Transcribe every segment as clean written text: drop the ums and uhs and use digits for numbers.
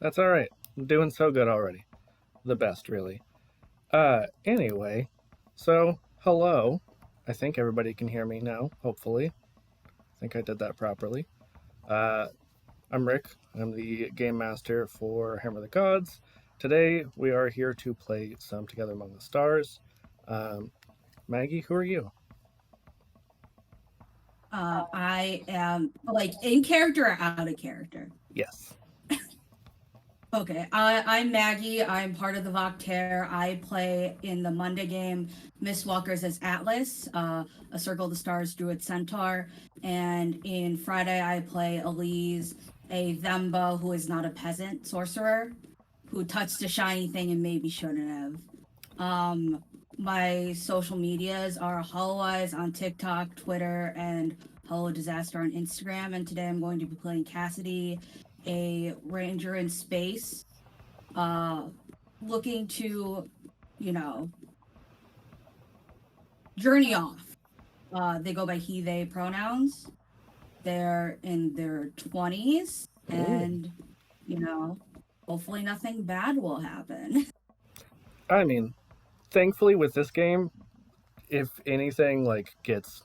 That's all right. I'm doing so good already. The best, really. Anyway, so hello. I think everybody can hear me now, hopefully. I think I did that properly. Uh, I'm Rick. I'm the game master for Hammer of the Gods. Today, we are here to play some Together Among the Stars. Maggie, who are you? I am like in character or out of character? Yes. Okay, I'm Maggie. I'm part of the Voctair. I play in the Monday game Miss Walkers as Atlas, a Circle of the Stars Druid Centaur. And in Friday, I play Holoize, a Themba who is not a peasant sorcerer, who touched a shiny thing and maybe shouldn't have. My social medias are Holoize on TikTok, Twitter, and Holodisaster on Instagram. And today I'm going to be playing Cassidy, a ranger in space, looking to, journey off. They go by he, they pronouns. They're in their 20s, and, hopefully nothing bad will happen. I mean, thankfully with this game, if anything gets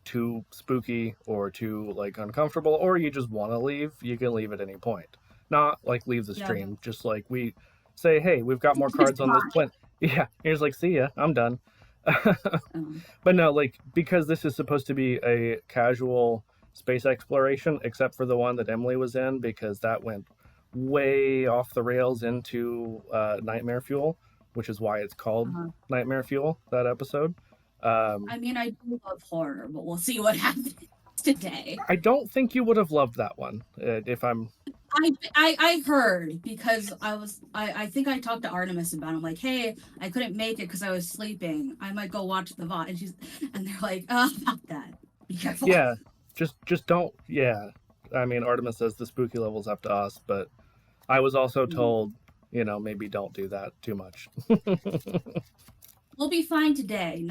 too spooky or too uncomfortable, or you just want to leave, you can leave at any point. Not leave the stream, Yeah. just we say, hey, we've got more cards on this planet. Yeah, here's see ya, I'm done. But no, because this is supposed to be a casual space exploration, except for the one that Emily was in, because that went way off the rails into Nightmare Fuel, which is why it's called Nightmare Fuel, that episode. I mean, I do love horror, but we'll see what happens today. I don't think you would have loved that one, if I'm... I heard, because I think I talked to Artemis about it. I'm like, hey, I couldn't make it because I was sleeping. I might go watch the VOD. And they're like, about that. Be careful. Yeah, just don't, yeah. I mean, Artemis says the spooky level's up to us, but I was also told, maybe don't do that too much. We'll be fine today.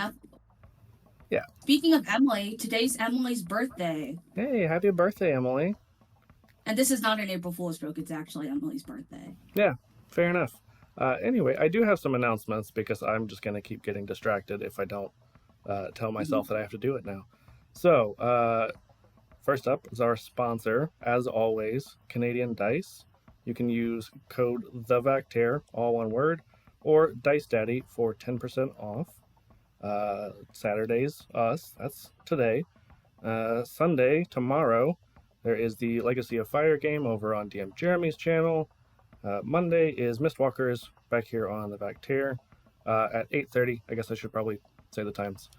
Yeah. Speaking of Emily, today's Emily's birthday. Hey, happy birthday, Emily. And this is not an April Fool's joke. It's actually Emily's birthday. Yeah, fair enough. Anyway, I do have some announcements because I'm just going to keep getting distracted if I don't tell myself that I have to do it now. So, first up is our sponsor, as always, Canadian Dice. You can use code THEVACTAIR, all one word, or Dice Daddy for 10% off. Saturday's us, that's today. Sunday, tomorrow, there is the Legacy of Fire game over on DM Jeremy's channel. Monday is Mistwalkers back here on the Voctair at 8:30. I guess I should probably say the times.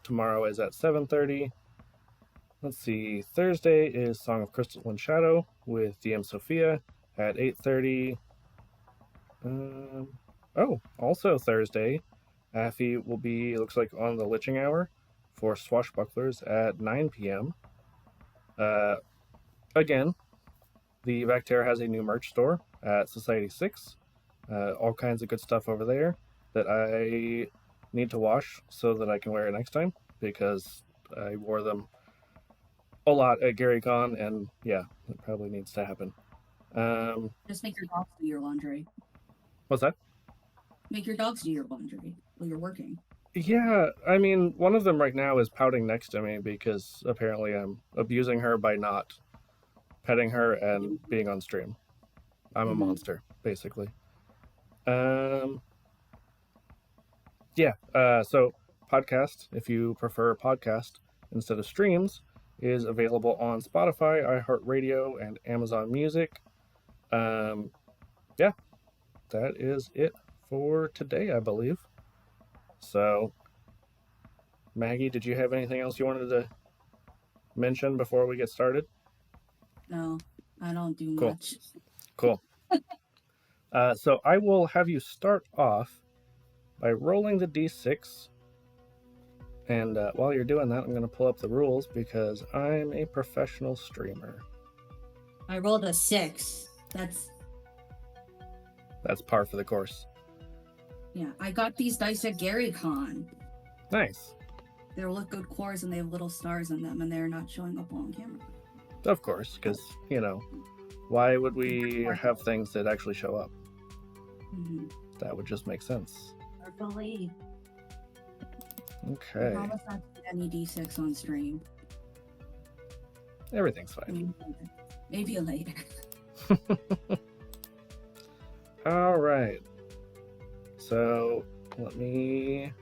Tomorrow is at 7:30. Let's see. Thursday is Song of Crystal and Shadow with DM Sophia at 8:30. Also Thursday, Affy will be, it looks like, on the Liching Hour for Swashbucklers at 9 p.m. Again, the Voctair has a new merch store at Society 6. All kinds of good stuff over there that I need to wash so that I can wear it next time, because I wore them a lot at GaryCon, and yeah, it probably needs to happen. Just make your dogs do your laundry. What's that? Make your dogs do your laundry while you're working. Yeah, I mean, one of them right now is pouting next to me because apparently I'm abusing her by not petting her and being on stream. I'm a monster, basically. So podcast, if you prefer podcast instead of streams, is available on Spotify, iHeartRadio, and Amazon Music. That is it for today, I believe. So, Maggie, did you have anything else you wanted to mention before we get started? No, I don't do much. Cool. So I will have you start off by rolling the d6. And while you're doing that, I'm going to pull up the rules because I'm a professional streamer. I rolled a 6. That's par for the course. Yeah, I got these dice at GaryCon. Nice. They're look good cores and they have little stars in them, and they're not showing up on camera. Of course, because, Why would we have things that actually show up? Mhm. That would just make sense. Believe. I Okay. promise not to get any D6 on stream. Everything's fine. Maybe later. All right. So let me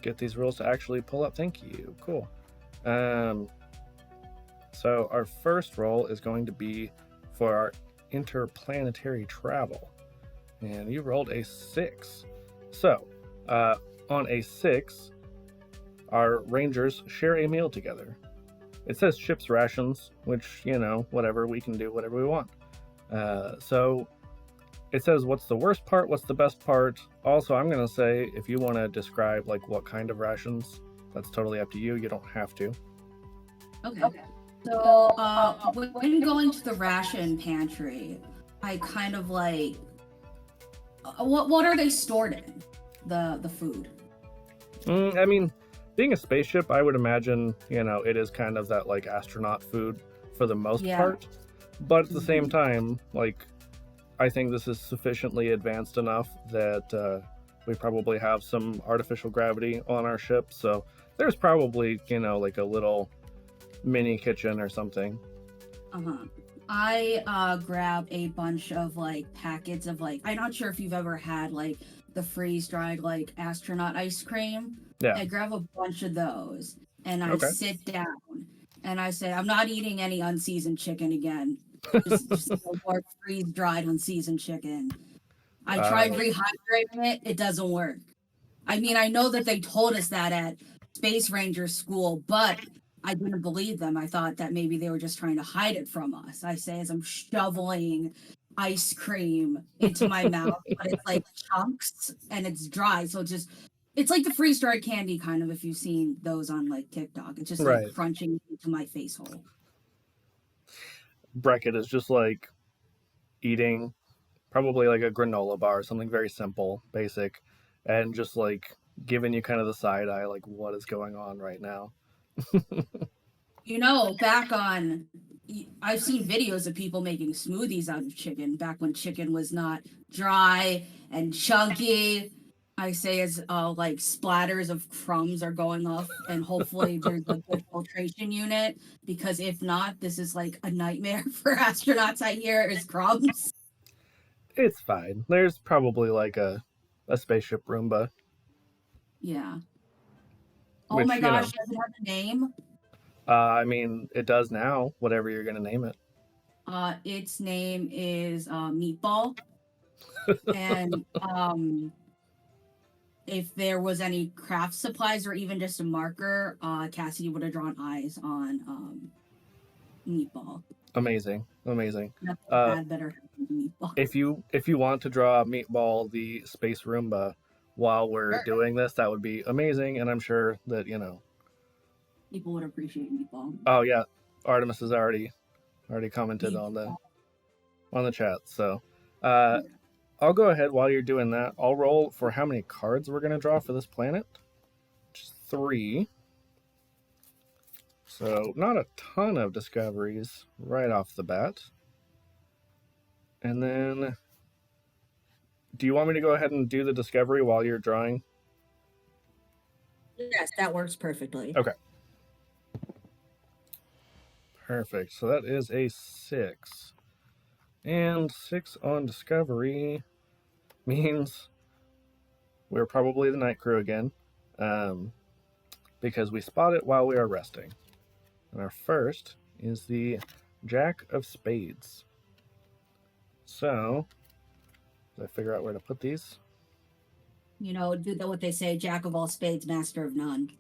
get these rules to actually pull up. Thank you. Cool. So our first roll is going to be for our interplanetary travel. And you rolled a 6. So on a 6, our rangers share a meal together. It says ship's rations, which, whatever, we can do whatever we want. So it says what's the worst part, what's the best part. Also, I'm going to say if you want to describe like what kind of rations, that's totally up to you. You don't have to. Okay. So when going to the ration pantry, I kind of like what are they stored in? The food. I mean, being a spaceship, I would imagine, it is kind of that like astronaut food for the most part. But at the same time, like, I think this is sufficiently advanced enough that we probably have some artificial gravity on our ship. So there's probably, like a little mini kitchen or something. I grab a bunch of like packets of like, I'm not sure if you've ever had like the freeze dried like astronaut ice cream. Yeah. I grab a bunch of those and I sit down and I say, I'm not eating any unseasoned chicken again. Just no more freeze dried unseasoned chicken. I tried rehydrating it, it doesn't work. I mean, I know that they told us that at Space Ranger school, but I didn't believe them. I thought that maybe they were just trying to hide it from us. I say as I'm shoveling ice cream into my mouth, but it's like chunks and it's dry. So it's like the freeze dried candy kind of if you've seen those on like TikTok. It's just like crunching into my face hole. Breckett is just like eating probably like a granola bar, something very simple, basic, and just like giving you kind of the side eye, like what is going on right now. Back on, I've seen videos of people making smoothies out of chicken back when chicken was not dry and chunky. I say as like splatters of crumbs are going off, and hopefully there's a good filtration unit, because if not, this is like a nightmare for astronauts. I hear is crumbs. It's fine. There's probably like a spaceship Roomba. Yeah. Oh my gosh, does it have a name? I mean, it does now, whatever you're going to name it. Its name is Meatball. And if there was any craft supplies or even just a marker, Cassidy would have drawn eyes on Meatball. Amazing. Nothing bad better than Meatball. If you want to draw Meatball, the space Roomba, while we're doing this, that would be amazing, and I'm sure that people would appreciate Meatball. Oh yeah, Artemis has already commented on the chat. So I'll go ahead while you're doing that. I'll roll for how many cards we're going to draw for this planet. Just 3. So not a ton of discoveries right off the bat. And then, do you want me to go ahead and do the discovery while you're drawing? Yes, that works perfectly. Okay. Perfect. So that is a 6. And 6 on discovery means we're probably the night crew again, because we spot it while we are resting. And our first is the Jack of Spades. So, did I figure out where to put these? Do what they say, Jack of all spades, master of none.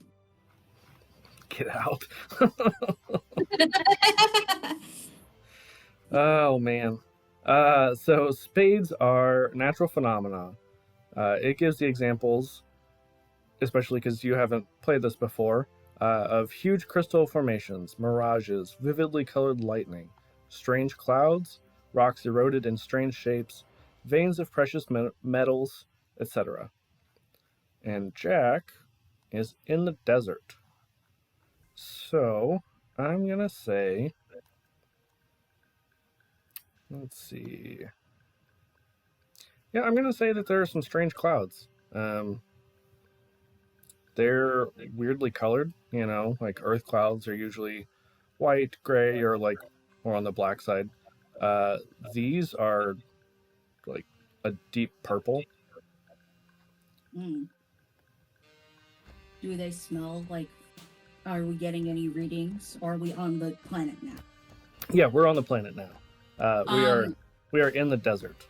Get out. Oh, man. So spades are natural phenomena. It gives the examples, especially because you haven't played this before, of huge crystal formations, mirages, vividly colored lightning, strange clouds, rocks eroded in strange shapes, veins of precious metals, etc. And Jack is in the desert. So I'm going to say Let's see. Yeah, I'm gonna say that there are some strange clouds. They're weirdly colored. Like Earth clouds are usually white, gray, or like more on the black side. Uh, these are like a deep purple. Mm. Do they smell like? Are we getting any readings? Or are we on the planet now? Yeah, we're on the planet now. We are Um, we are in the desert.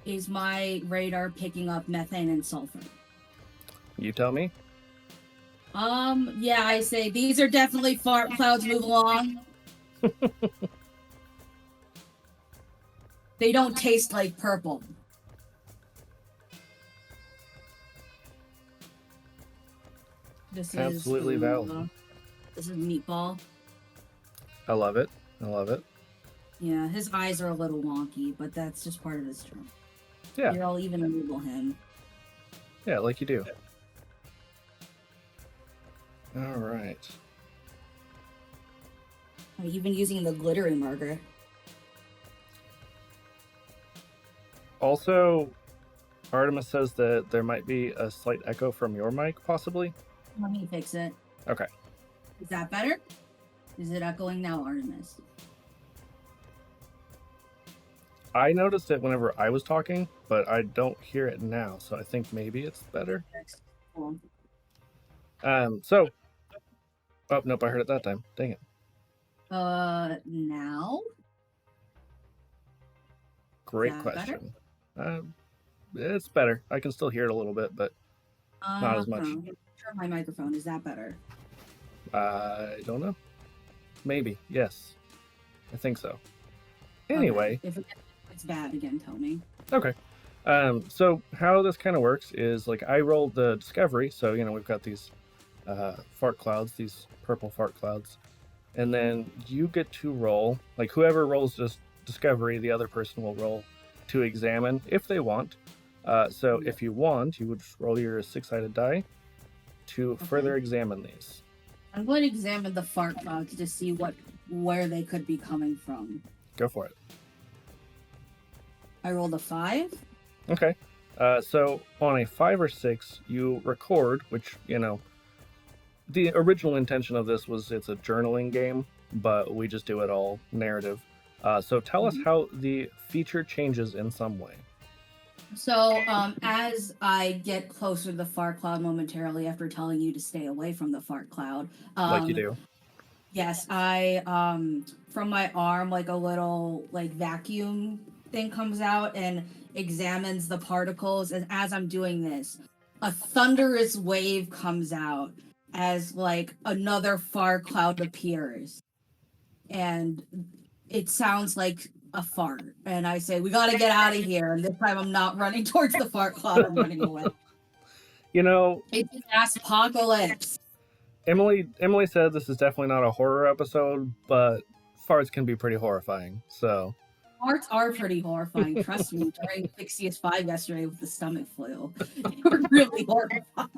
is my radar picking up methane and sulfur? You tell me. Yeah, I say these are definitely fart clouds. Move along. They don't taste like purple. This Absolutely is valid. this is Meatball. I love it. I love it. Yeah, his eyes are a little wonky, but that's just part of his charm. Yeah. You're all even enable him. Yeah, like you do. All right. I'm even using the glittery marker. Also, Artemis says that there might be a slight echo from your mic, possibly. Let me fix it. Okay. Is that better? Is it echoing now, Artemis? I noticed it whenever I was talking, but I don't hear it now, so I think maybe it's better. Cool. So. Oh, nope, I heard it that time. Dang it. Now? Great Is that question. It's better. I can still hear it a little bit, but not as much. Turn my microphone. Is that better? I don't know. Maybe. Yes. I think so. Anyway. Okay. If it's bad again, tell me. Okay. So how this kind of works is like I rolled the discovery. So, we've got these fart clouds, these purple fart clouds. And then you get to roll, like whoever rolls this discovery, the other person will roll to examine if they want. So if you want, you would just roll your 6-sided die to further examine these. I'm going to examine the fart clouds to see where they could be coming from. Go for it. I rolled a 5. Okay. So on a 5 or 6, you record, which, the original intention of this was it's a journaling game, but we just do it all narrative. So tell us how the feature changes in some way. So as I get closer to the fart cloud momentarily after telling you to stay away from the fart cloud. Like you do. Yes, I from my arm, like a little vacuum thing comes out and examines the particles. And as I'm doing this, a thunderous wave comes out as another fart cloud appears. And it sounds like a fart. And I say, we got to get out of here. And this time I'm not running towards the fart cloud. I'm running away. It's an apocalypse. Emily said this is definitely not a horror episode, but farts can be pretty horrifying. So Farts are pretty horrifying. Trust me. During Fixius 5 yesterday with the stomach flu, they were really horrifying.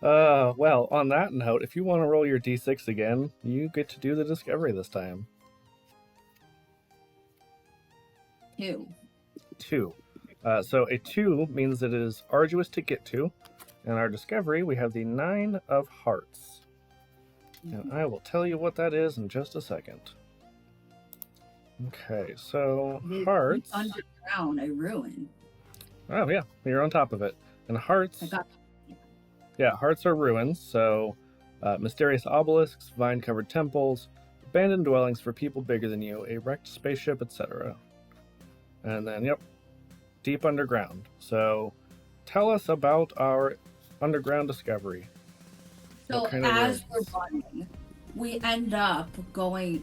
Well, on that note, if you want to roll your d6 again, you get to do the discovery this time. 2. So a 2 means that it is arduous to get to. In our discovery, we have the 9 of hearts. And I will tell you what that is in just a second. Okay, so hearts. Underground, a ruin. Oh, yeah, you're on top of it. And hearts. Yeah, hearts are ruins, so mysterious obelisks, vine-covered temples, abandoned dwellings for people bigger than you, a wrecked spaceship, etc. And then, deep underground. So tell us about our underground discovery. So as we're running, we end up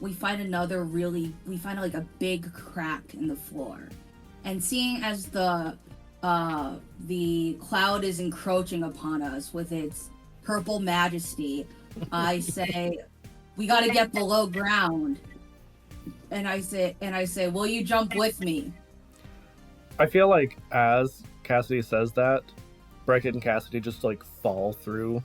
we find a big crack in the floor. And seeing as the cloud is encroaching upon us with its purple majesty, I say, we got to get below ground. And I say, will you jump with me? I feel like as Cassidy says that, Breckett and Cassidy just fall through.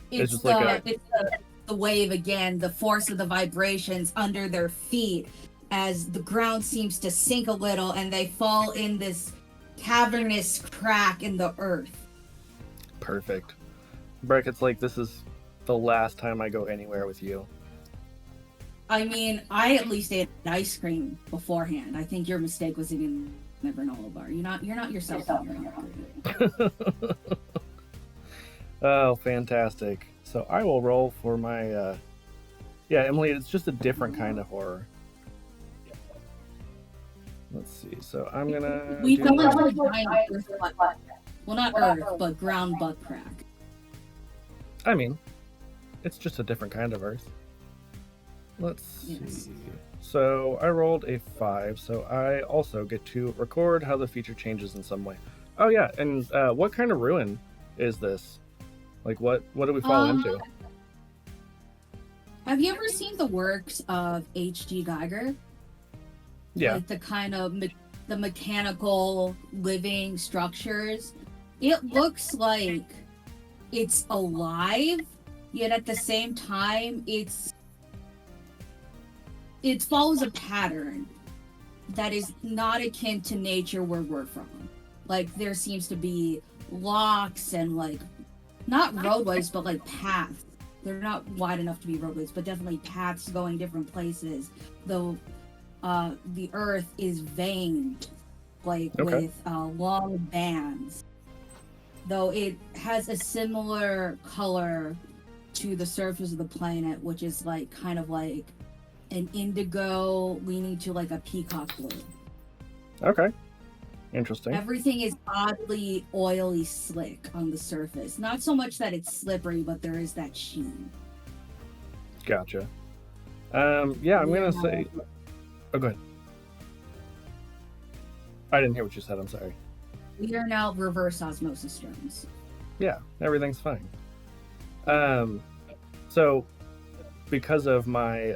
It's just the wave again, the force of the vibrations under their feet as the ground seems to sink a little and they fall in this cavernous crack in the earth. Perfect. Brackett's like, this is the last time I go anywhere with you. I mean, I at least ate ice cream beforehand. I think your mistake was eating the granola bar. You're not yourself when you're hungry. Oh, fantastic. So I will roll for my yeah, Emily, it's just a different kind of horror. Let's see. So I'm gonna We do don't have my- a giant earth butt. Well, not earth, but ground butt crack. I mean, it's just a different kind of earth. Let's Yes. see. So I rolled a 5, so I also get to record how the feature changes in some way. Oh yeah, and what kind of ruin is this? Like, what do we fall into? Have you ever seen the works of H.G. Geiger? Yeah. Like the kind of the mechanical living structures. It looks like it's alive, yet at the same time it follows a pattern that is not akin to nature where we're from. Like there seems to be locks and like not roadways but like paths. They're not wide enough to be roadways, but definitely paths going different places. Though the earth is veined like with long bands. Though it has a similar color to the surface of the planet, which is like kind of like an indigo leaning to like a peacock blue. Okay. Interesting. Everything is oddly oily slick on the surface. Not so much that it's slippery, but there is that sheen. Gotcha. Yeah, I'm gonna say. Oh, go ahead. I didn't hear what you said. I'm sorry. We are now reverse osmosis germs. Yeah, everything's fine. So because of my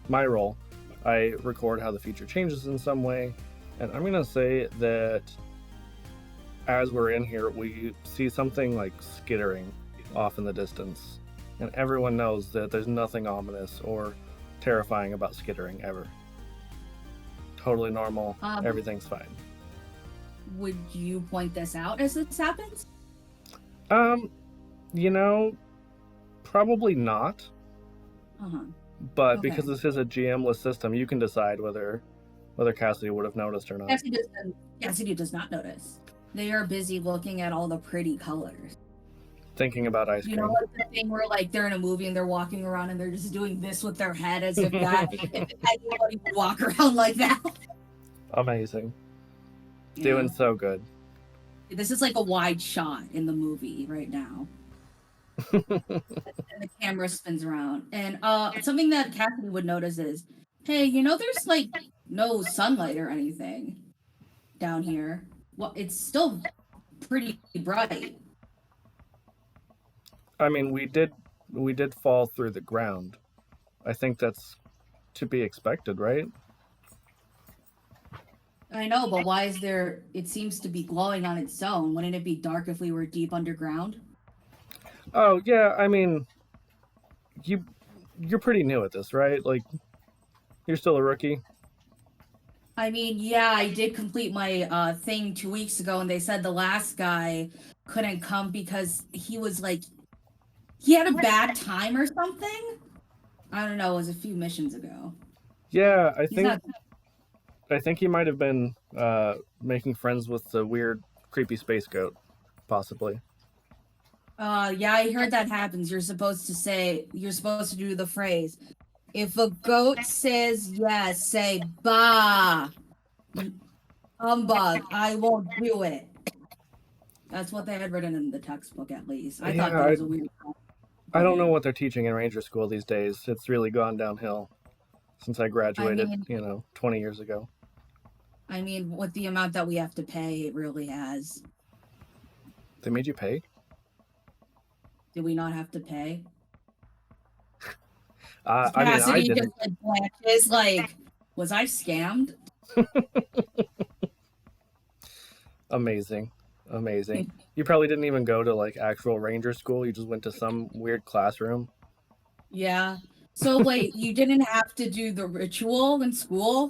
my role, I record how the feature changes in some way, and I'm gonna say that as we're in here, we see something like skittering off in the distance, and everyone knows that there's nothing ominous or terrifying about skittering ever. Totally normal. Everything's fine. Would you point this out as this happens? You know, probably not. But because this is a GM-less system, you can decide whether Cassidy would have noticed or not. Cassidy does not notice. They are busy looking at all the pretty colors. Thinking about ice cream. You know, like the thing where like they're in a movie and they're walking around and they're just doing this with their head as if that if anybody would walk around like that. Amazing. Yeah. Doing so good. This is like a wide shot in the movie right now. And the camera spins around. And something that Cassidy would notice is, hey, you know, there's like no sunlight or anything down here. Well, it's still pretty bright. I mean, we did fall through the ground. I think that's to be expected, right? I know, but why is there? It seems to be glowing on its own. Wouldn't it be dark if we were deep underground? Oh yeah, I mean, you're pretty new at this, right? Like, you're still a rookie. I mean, yeah, I did complete my thing 2 weeks ago, and they said the last guy couldn't come because he was like, he had a bad time or something. I don't know. It was a few missions ago. Yeah, I think he might have been making friends with the weird, creepy space goat, possibly. Yeah, I heard that happens. You're supposed to do the phrase. If a goat says yes, say bah. Humbug, I won't do it. That's what they had written in the textbook, at least. I thought that was a weird. I don't know what they're teaching in Ranger School these days. It's really gone downhill since I graduated, 20 years ago. I mean, with the amount that we have to pay, it really has. They made you pay? Did we not have to pay? I mean, I didn't. Just like blanches, like, was I scammed? Amazing. You probably didn't even go to like actual Ranger school. You just went to some weird classroom. Yeah. So, like, you didn't have to do the ritual in school?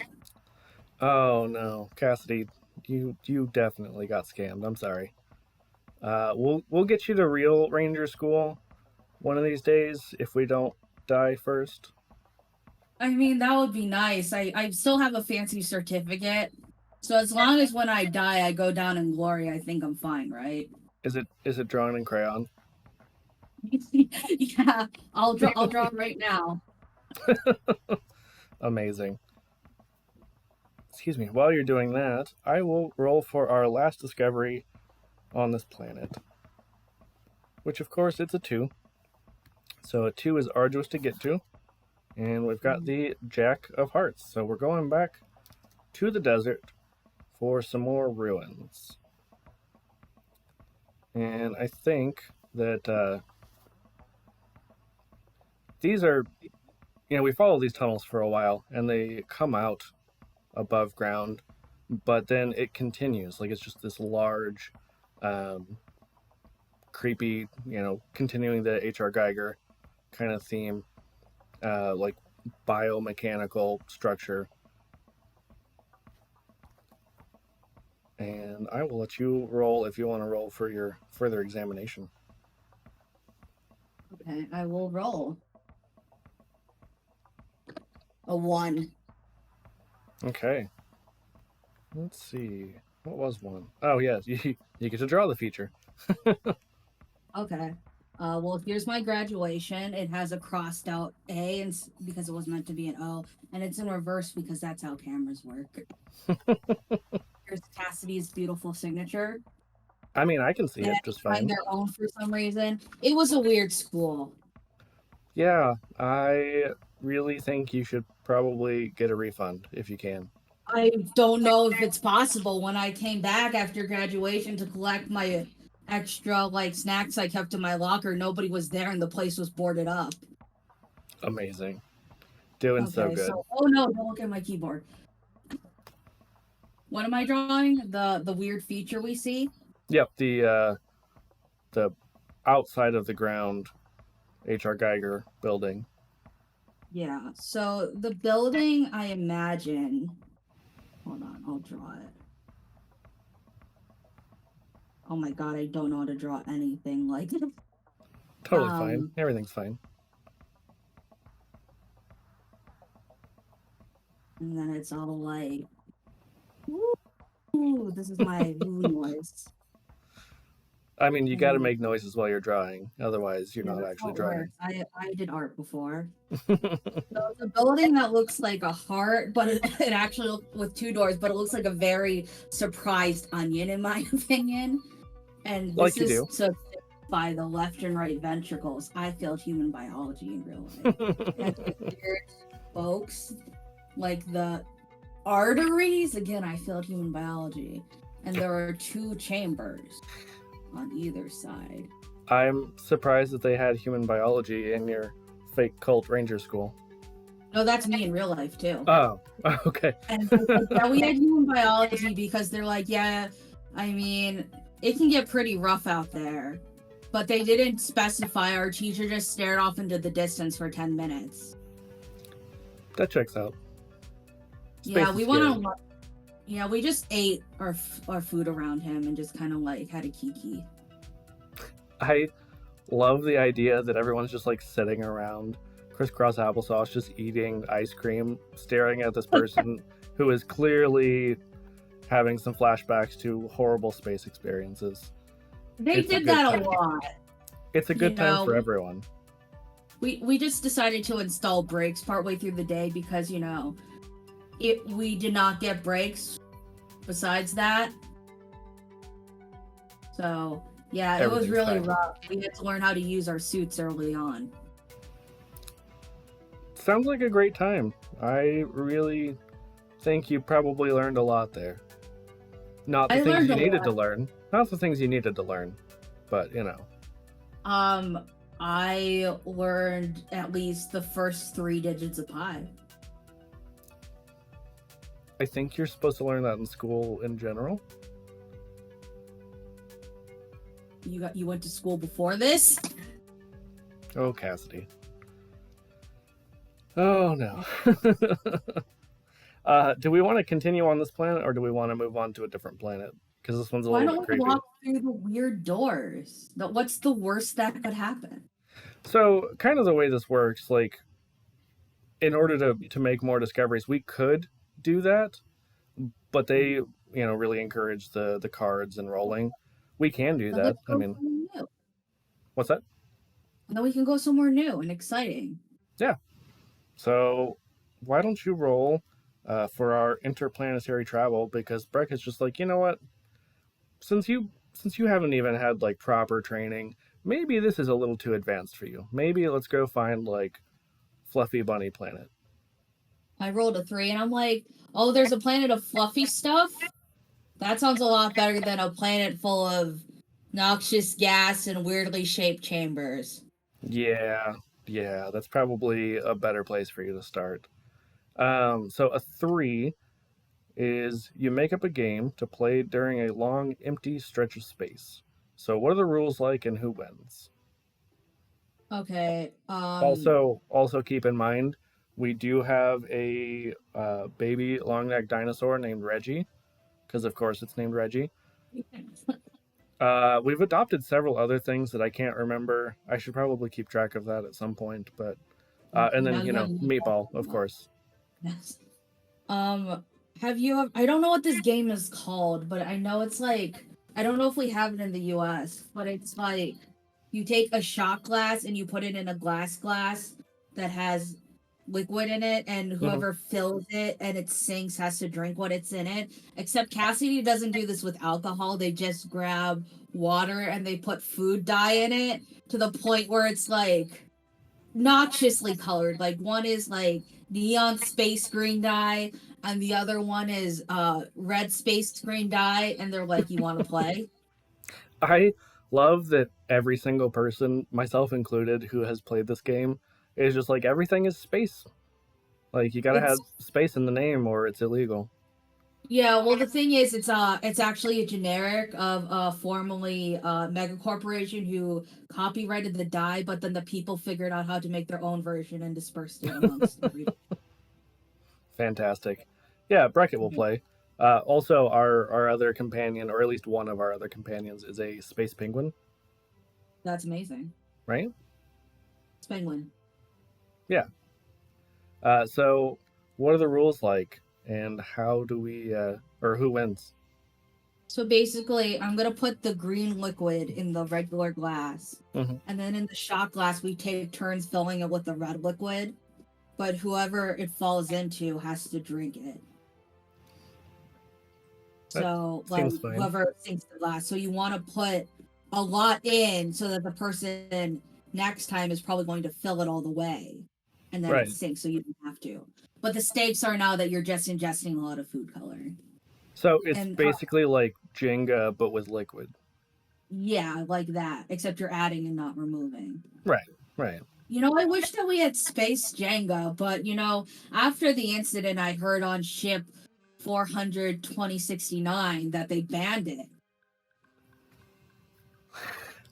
Oh no, Cassidy, you definitely got scammed. I'm sorry. We'll get you to real ranger school one of these days if we don't die first. I mean, that would be nice. I still have a fancy certificate. So as long as when I die, I go down in glory, I think I'm fine, right? Is it drawn in crayon? Yeah, I'll draw it right now. Amazing. Excuse me. While you're doing that, I will roll for our last discovery on this planet, which of course it's a 2. So a 2 is arduous to get to, and we've got the Jack of Hearts. So we're going back to the desert for some more ruins. And I think that these are, we follow these tunnels for a while, and they come out above ground, but then it continues. Like it's just this large, creepy, continuing the H.R. Geiger kind of theme, like biomechanical structure. And I will let you roll if you want to roll for your further examination. Okay, I will roll. A 1. Okay. Let's see. What was 1? Oh, yes. You get to draw the feature. Okay. Well, here's my graduation. It has a crossed out A, and because it was meant to be an O, and it's in reverse because that's how cameras work. Here's Cassidy's beautiful signature. I mean, I can see They it had to just find fine. their own for some reason. It was a weird school. Yeah, I really think you should probably get a refund if you can. I don't know if it's possible. When I came back after graduation to collect my extra like snacks I kept in my locker, nobody was there and the place was boarded up. Amazing. Doing so Okay, good. so oh no, don't look at my keyboard. What am I drawing? The weird feature we see? Yep, the outside of the ground H.R. Geiger building. Yeah. So the building, I imagine. Hold on, I'll draw it. Oh my god, I don't know how to draw anything like it. Totally fine. Everything's fine. And then it's all like, ooh, this is my noise. I mean, you got to make noises while you're drawing, otherwise you're Yeah, not that's how actually it drawing. works. I did art before. So it's a building that looks like a heart, but it actually with 2 doors, but it looks like a very surprised onion, in my opinion. And Like this you is do. to by the left and right ventricles. I failed human biology in real life. And the weird spokes, like the arteries. Again, I failed human biology. And there are 2 chambers on either side. I'm surprised that they had human biology in your fake cult ranger school. No, that's me in real life too. Oh, okay. And yeah, we had human biology because they're like, yeah, I mean, it can get pretty rough out there. But they didn't specify. Our teacher just stared off into the distance for 10 minutes. That checks out. Space Yeah, is we scary. went on. Yeah, we just ate our food around him and just kind of like had a kiki. I love the idea that everyone's just like sitting around crisscross applesauce, just eating ice cream, staring at this person who is clearly having some flashbacks to horrible space experiences. They did that a lot. It's a good time for everyone. We just decided to install breaks partway through the day because we did not get breaks besides that. So yeah, it was really rough. We had to learn how to use our suits early on. Sounds like a great time. I really think you probably learned a lot there. Not the things you needed to learn. Not the things you needed to learn, but I learned at least the first 3 digits of pi. I think you're supposed to learn that in school in general. You went to school before this? Oh, Cassidy. Oh no. Do we want to continue on this planet, or do we want to move on to a different planet? Because this one's a Why little bit don't we creepy. walk through the weird doors? What's the worst that could happen? So, kind of the way this works, like, in order to make more discoveries, we could do that, but they, really encourage the cards and rolling. We can do Then let's that. I go mean, somewhere new. what's that? And then we can go somewhere new and exciting. Yeah. So, why don't you roll for our interplanetary travel? Because Breck is just like, you know what? Since you haven't even had like proper training, maybe this is a little too advanced for you. Maybe let's go find like Fluffy Bunny Planet. I rolled a 3 and I'm like, oh, there's a planet of fluffy stuff? That sounds a lot better than a planet full of noxious gas and weirdly shaped chambers. Yeah, yeah, that's probably a better place for you to start. So a 3 is you make up a game to play during a long, empty stretch of space. So what are the rules like and who wins? Okay. Also keep in mind we do have a baby long necked dinosaur named Reggie, because of course it's named Reggie. We've adopted several other things that I can't remember. I should probably keep track of that at some point, but and Now then you have Meatball, of course. yes. Have you? I don't know what this game is called, but I know it's like I don't know if we have it in the U.S., but it's like you take a shot glass and you put it in a glass that has liquid in it, and Hmm. whoever fills it and it sinks has to drink what it's in it. Except Cassidy doesn't do this with alcohol. They just grab water and they put food dye in it to the point where it's like noxiously colored. Like one is like neon space green dye, and the other one is red space green dye, and they're like, "You want to play?" I love that every single person, myself included, who has played this game is just like everything is space. Like you gotta have It's space in the name or it's illegal. yeah. Well, the thing is, it's actually a generic of formerly mega corporation who copyrighted the dye, but then the people figured out how to make their own version and dispersed it amongst everybody. Fantastic. Yeah, Breckett will play. Also, our other companion, or at least one of our other companions, is a space penguin, That's amazing. right? It's penguin. Yeah. So, what are the rules like, and how do we, or who wins? So basically, I'm gonna put the green liquid in the regular glass, Hmm. and then in the shot glass, we take turns filling it with the red liquid. But whoever it falls into has to drink it. That So like seems fine. whoever sinks the glass. So you want to put a lot in so that the person next time is probably going to fill it all the way, and then it Right. sinks, so you don't have to. But the stakes are now that you're just ingesting a lot of food coloring. So it's And basically like Jenga, but with liquid. yeah, like that, except you're adding and not removing. Right. Right. I wish that we had Space Jenga, but after the incident, I heard on ship 400 2069 that they banned it.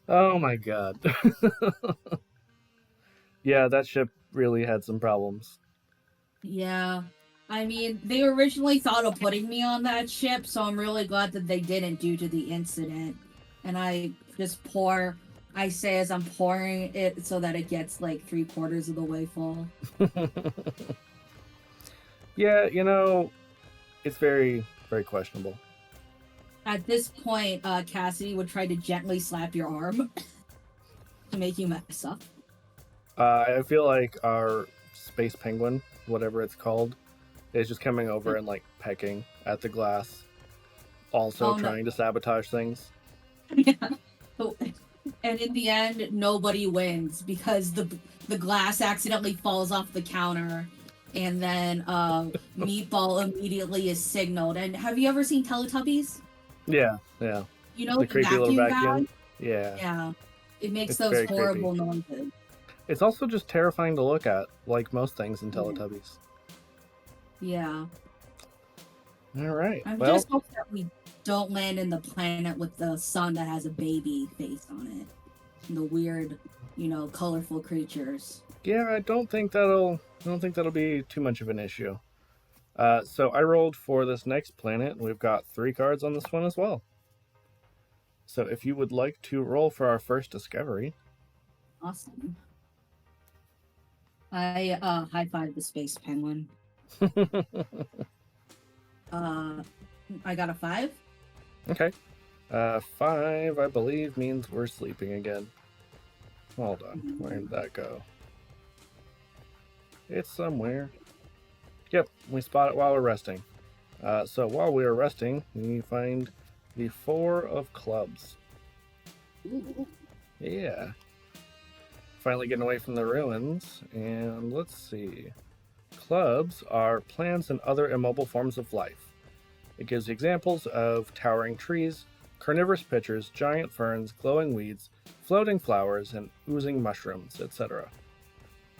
Oh my god. Yeah, that ship really had some problems. Yeah. I mean, they originally thought of putting me on that ship, so I'm really glad that they didn't due to the incident. And I just I say as I'm pouring it so that it gets like 3/4 of the way full. Yeah, it's very, very questionable. At this point, Cassidy would try to gently slap your arm to make you mess up. I feel like our space penguin, whatever it's called, is just coming over and like pecking at the glass, also Oh no. trying to sabotage things. Yeah. So, and in the end, nobody wins because the glass accidentally falls off the counter, and then Meatball immediately is signaled. And have you ever seen Teletubbies? Yeah, yeah. The The creepy little vacuum guy? vacuum. Yeah, Yeah, it makes it's those very creepy. horrible noises. It's also just terrifying to look at, like most things in Yeah. Teletubbies. Yeah, All right. I'm Well, just hoping that we don't land in the planet with the sun that has a baby face on it, and the weird, colorful creatures. Yeah, I don't think that'll be too much of an issue. So I rolled for this next planet, and we've got 3 cards on this one as well. So if you would like to roll for our first discovery. Awesome. I high five the space penguin. I got a 5. Okay. 5, I believe, means we're sleeping again. Hold on. Where did that go? It's somewhere. Yep, we spot it while we're resting. So while we are resting, we find the 4 of clubs. Ooh. Yeah. Finally getting away from the ruins. And let's see. Clubs are plants and other immobile forms of life. It gives examples of towering trees, carnivorous pitchers, giant ferns, glowing weeds, floating flowers, and oozing mushrooms, etc.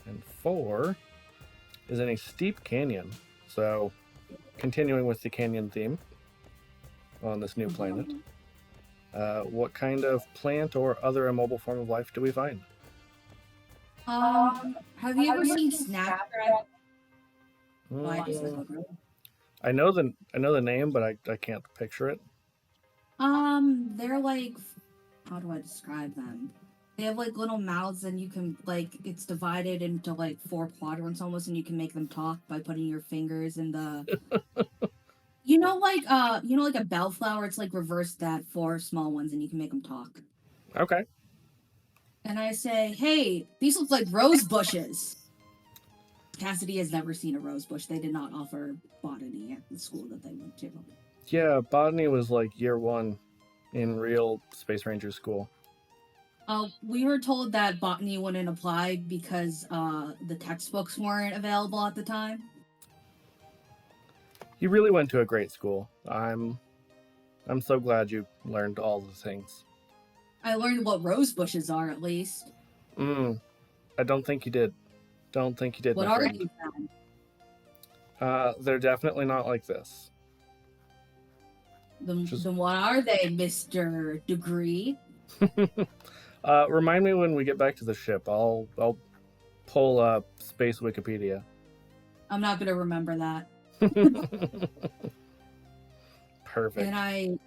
And 4 is in a steep canyon. So, continuing with the canyon theme on this new planet, what kind of plant or other immobile form of life do we find? Have you ever seen Snapchat? I know the name, but I can't picture it. They're like, how do I describe them? They have like little mouths, and you can like it's divided into like 4 quadrants almost, and you can make them talk by putting your fingers in the. like a bellflower. It's like reverse that 4 small ones, and you can make them talk. Okay. And I say, hey, these look like rose bushes. Cassidy has never seen a rose bush. They did not offer botany at the school that they went to. Yeah, botany was like year 1 in real Space Ranger school. We were told that botany wouldn't apply because the textbooks weren't available at the time. You really went to a great school. I'm so glad you learned all the things. I learned what rose bushes are, at least. I don't think you did. What are you then? They're definitely not like this. Then what are they, Mr. Degree? Remind me when we get back to the ship. I'll pull up Space Wikipedia. I'm not going to remember that. Perfect. And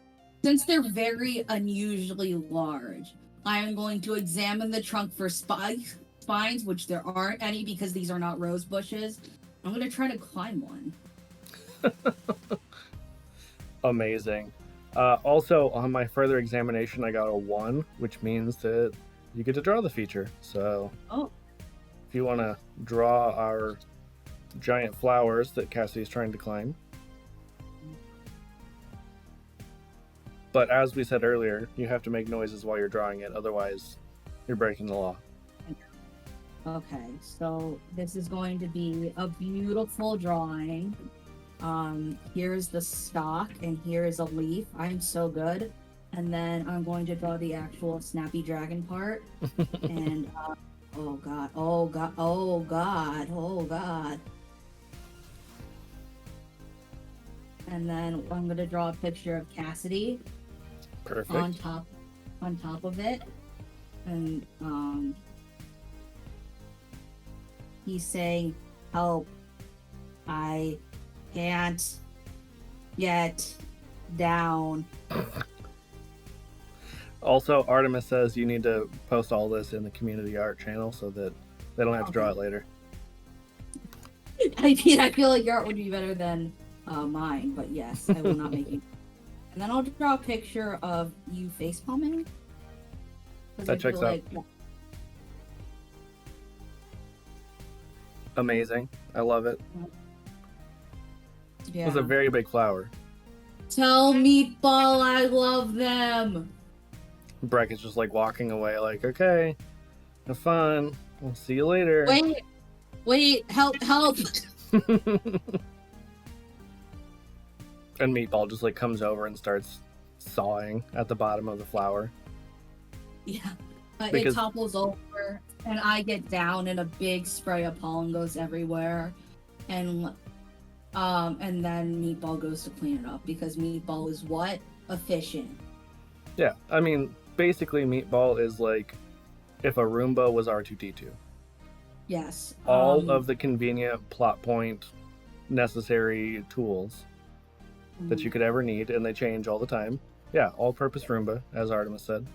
since they're very unusually large, I am going to examine the trunk for spines, which there aren't any because these are not rose bushes. I'm going to try to climb one. Amazing. Also, on my further examination, I got a 1, which means that you get to draw the feature. So, if you want to draw our giant flowers that Cassidy's trying to climb. But as we said earlier, you have to make noises while you're drawing it, otherwise you're breaking the law. Okay, so this is going to be a beautiful drawing. Here's the stalk, and here is a leaf. I'm so good. And then I'm going to draw the actual snappy dragon part. And, oh god. And then I'm going to draw a picture of Cassidy. Perfect. On top of it. And, he's saying, help, I can't get down. Also, Artemis says you need to post all this in the community art channel so that they don't have to draw it later. I feel like your art would be better than mine, but yes, I will not make you. And then I'll draw a picture of you face palming. That checks out. Amazing. I love it. Yeah. It was a very big flower. Tell Meatball I love them. Breckett's just like walking away like, okay, have fun. We'll see you later. Wait, help. And Meatball just like comes over and starts sawing at the bottom of the flower. Yeah. It topples over, and I get down, and a big spray of pollen goes everywhere, and then Meatball goes to clean it up because Meatball is what? Efficient. Yeah, I mean, basically Meatball is like if a Roomba was R2-D2. Yes. All of the convenient plot point necessary tools that you could ever need, and they change all the time. Yeah, all-purpose Roomba, as Artemis said.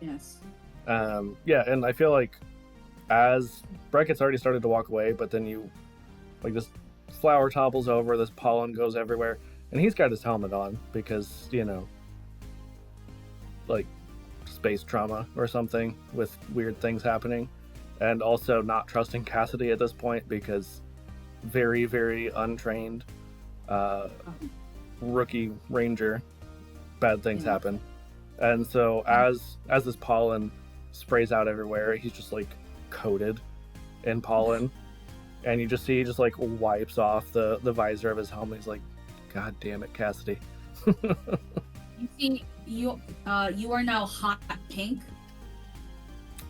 Yes. Yeah, and I feel like as Breckett's already started to walk away, but then you, like, this flower topples over, this pollen goes everywhere, and he's got his helmet on because, you know, like, space trauma or something with weird things happening, and also not trusting Cassidy at this point because very, very untrained rookie ranger, bad things happen. And so as this pollen sprays out everywhere, he's just like coated in pollen, and you just see he just like wipes off the visor of his helmet. He's like, God damn it, Cassidy. You see, you are now hot pink,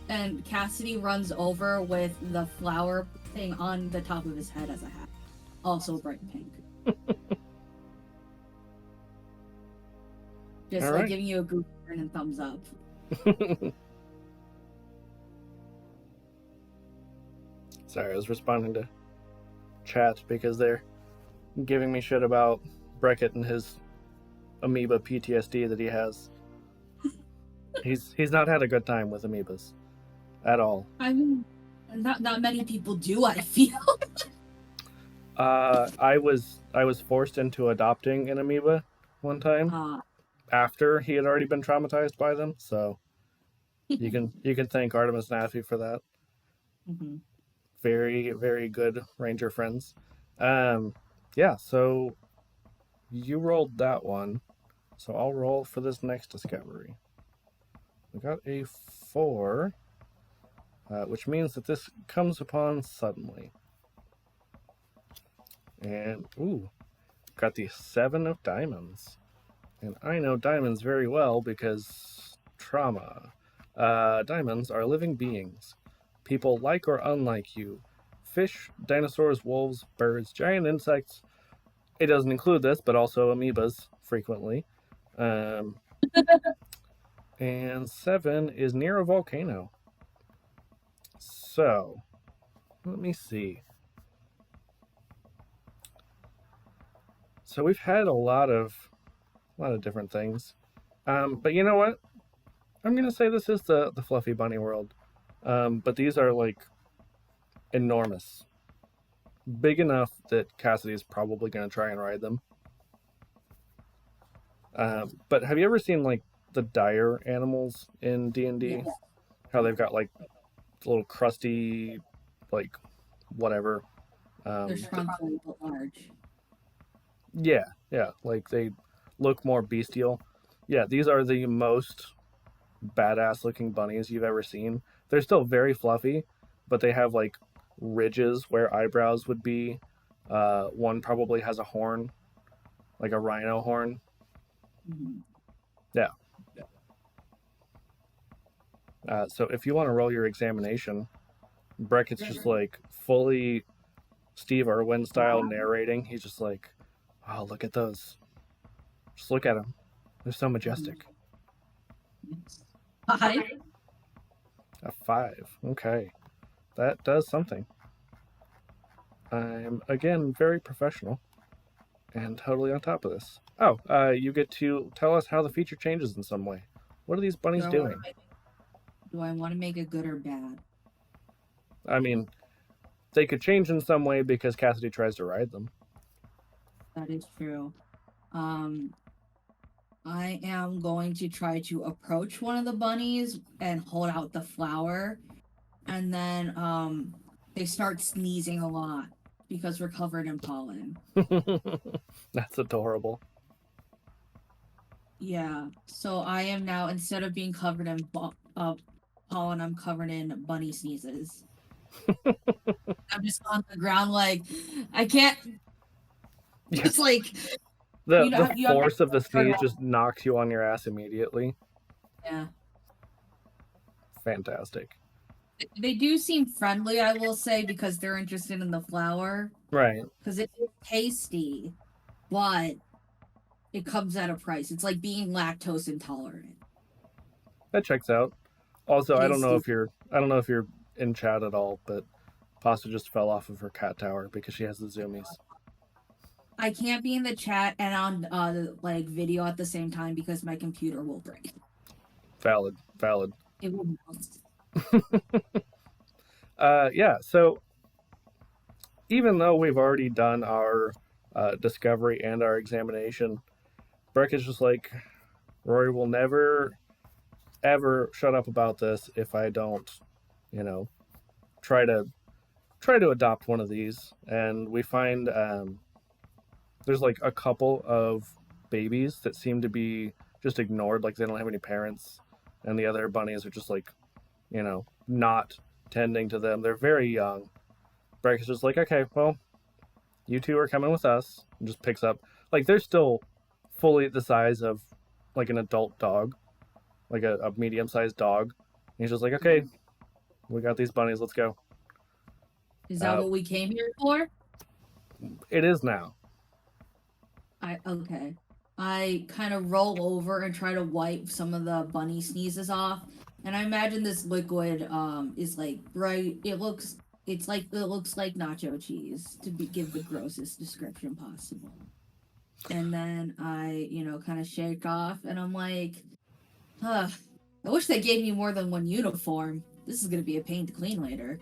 and Cassidy runs over with the flower thing on the top of his head as a hat, also bright pink. Just All like right. giving you a goof and thumbs up. Sorry, I was responding to chat because they're giving me shit about Breckett and his amoeba PTSD that he has. He's not had a good time with amoebas at all. I mean, not many people do, I feel. I was forced into adopting an amoeba one time after he had already been traumatized by them. So you can thank Artemis Naffy for that. Mm-hmm. Very, very good ranger friends. Yeah. So you rolled that one, so I'll roll for this next discovery. We got a 4, which means that this comes upon suddenly. And, ooh, got the 7 of diamonds. And I know diamonds very well because trauma. Diamonds are living beings. People like or unlike you. Fish, dinosaurs, wolves, birds, giant insects. It doesn't include this, but also amoebas frequently. And 7 is near a volcano. So, let me see. So we've had a lot of different things, but you know what? I'm gonna say this is the fluffy bunny world, but these are like enormous, big enough that Cassidy is probably gonna try and ride them. But have you ever seen like the dire animals in D&D? Yes. How they've got like little crusty, like whatever. They're shrunken but large. Yeah, like they look more bestial. Yeah, these are the most badass looking bunnies you've ever seen. They're still very fluffy, but they have like ridges where eyebrows would be. One probably has a horn, like a rhino horn. Mm-hmm. Yeah. So if you want to roll your examination, Breckett's just like fully Steve Irwin style narrating. He's just like, oh, look at those. Just look at them. They're so majestic. 5. A 5. Okay. That does something. I'm, again, very professional and totally on top of this. Oh, you get to tell us how the feature changes in some way. What are these bunnies doing? Do I want to make it good or bad? I mean, they could change in some way because Cassidy tries to ride them. That is true. I am going to try to approach one of the bunnies and hold out the flower, and then they start sneezing a lot because we're covered in pollen. That's adorable. Yeah, so I am now, instead of being covered in pollen, I'm covered in bunny sneezes. I'm just on the ground like, I can't. It's like the force of the sneeze just knocks you on your ass immediately. Yeah. Fantastic. They do seem friendly, I will say, because they're interested in the flower. Right. Because it's tasty, but it comes at a price. It's like being lactose intolerant. That checks out. Also, I don't know if you're in chat at all, but Pasta just fell off of her cat tower because she has the zoomies. I can't be in the chat and on like video at the same time because my computer will break. Valid. It will. Yeah, so even though we've already done our discovery and our examination, Breckett's just like, Rory will never, ever shut up about this if I don't, try to adopt one of these. And we find there's like a couple of babies that seem to be just ignored, like they don't have any parents, and the other bunnies are just like, not tending to them. They're very young. Breckett's just like, okay, well, you two are coming with us, and just picks up, like, they're still fully the size of like an adult dog, like a medium-sized dog. And he's just like, okay, we got these bunnies, let's go. Is that what we came here for? It is now. Okay. I kind of roll over and try to wipe some of the bunny sneezes off, and I imagine this liquid is like bright. It looks like nacho cheese to give the grossest description possible. And then I, kind of shake off, and I'm like, I wish they gave me more than one uniform. This is gonna be a pain to clean later.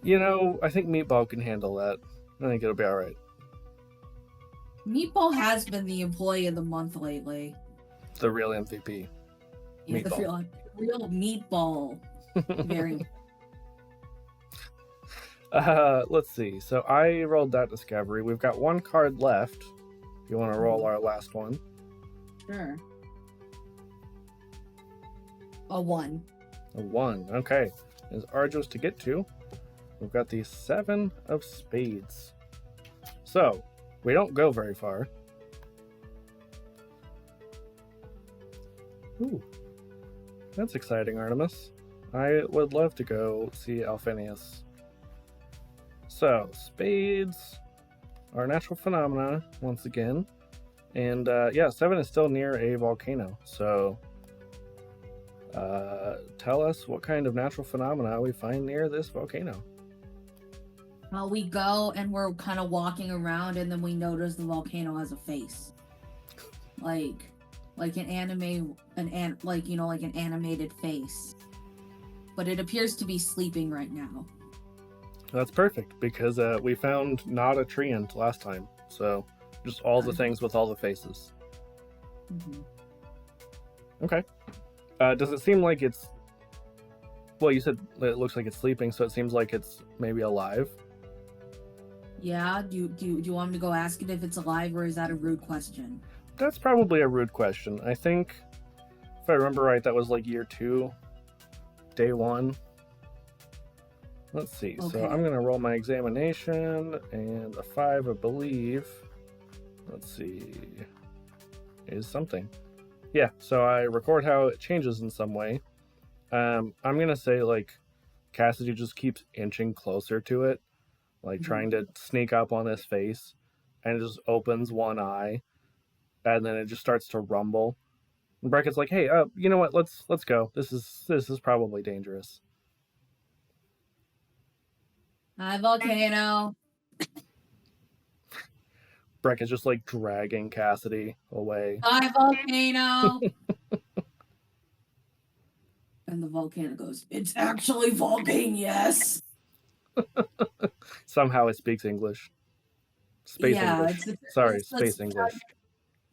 I think Meatball can handle that. I think it'll be all right. Meatball has been the employee of the month lately. The real MVP. Yeah, Meatball. The real Meatball. Very. Let's see. So I rolled that discovery. We've got one card left. If you want to roll our last one. Sure. A 1. A 1. Okay. It's arduous to get to. We've got the 7 of spades. So, we don't go very far. Ooh. That's exciting, Artemis. I would love to go see Alphinius. So, spades are natural phenomena, once again. And, 7 is still near a volcano. So, tell us what kind of natural phenomena we find near this volcano. We go and we're kind of walking around, and then we notice the volcano has a face, like an animated face, but it appears to be sleeping right now. That's perfect because we found not a treant last time, so just all the things with all the faces. Mm-hmm. Okay. Does it seem like it's? Well, you said it looks like it's sleeping, so it seems like it's maybe alive. Yeah, do you want me to go ask it if it's alive, or is that a rude question? That's probably a rude question. I think, if I remember right, that was like year 2, day 1. Let's see. Okay. So I'm going to roll my examination, and a 5, I believe. Let's see. Is something. Yeah, so I record how it changes in some way. I'm going to say, like, Cassidy just keeps inching closer to it. Like trying to sneak up on his face, and it just opens one eye, and then it just starts to rumble. And Breckett's like, "Hey, you know what? Let's go. This is probably dangerous." Hi, volcano. Breckett's just like dragging Cassidy away. Hi, volcano. And the volcano goes, "It's actually Volcanius." Somehow it speaks English. Space English. Space English.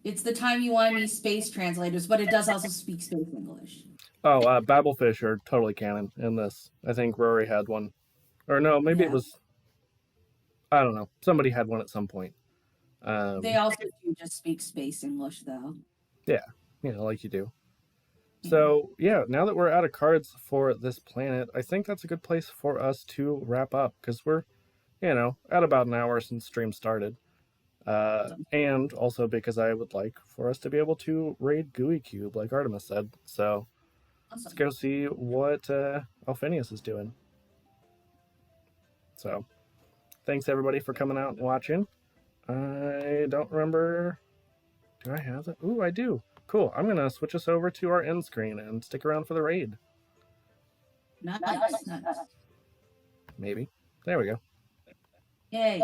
It's the time you want me space translators, but it does also speak space English. Oh, Babblefish are totally canon in this. I think Rory had one. Or no, maybe it was... I don't know. Somebody had one at some point. They also do just speak space English, though. Yeah, like you do. So, now that we're out of cards for this planet, I think that's a good place for us to wrap up, because we're, at about an hour since stream started. And also because I would like for us to be able to raid Gooey Cube, like Artemis said. So, Let's go see what Alphinius is doing. So, thanks everybody for coming out and watching. I don't remember... Do I have that? Ooh, I do. Cool. I'm going to switch us over to our end screen and stick around for the raid. Nice. Maybe. There we go. Yay.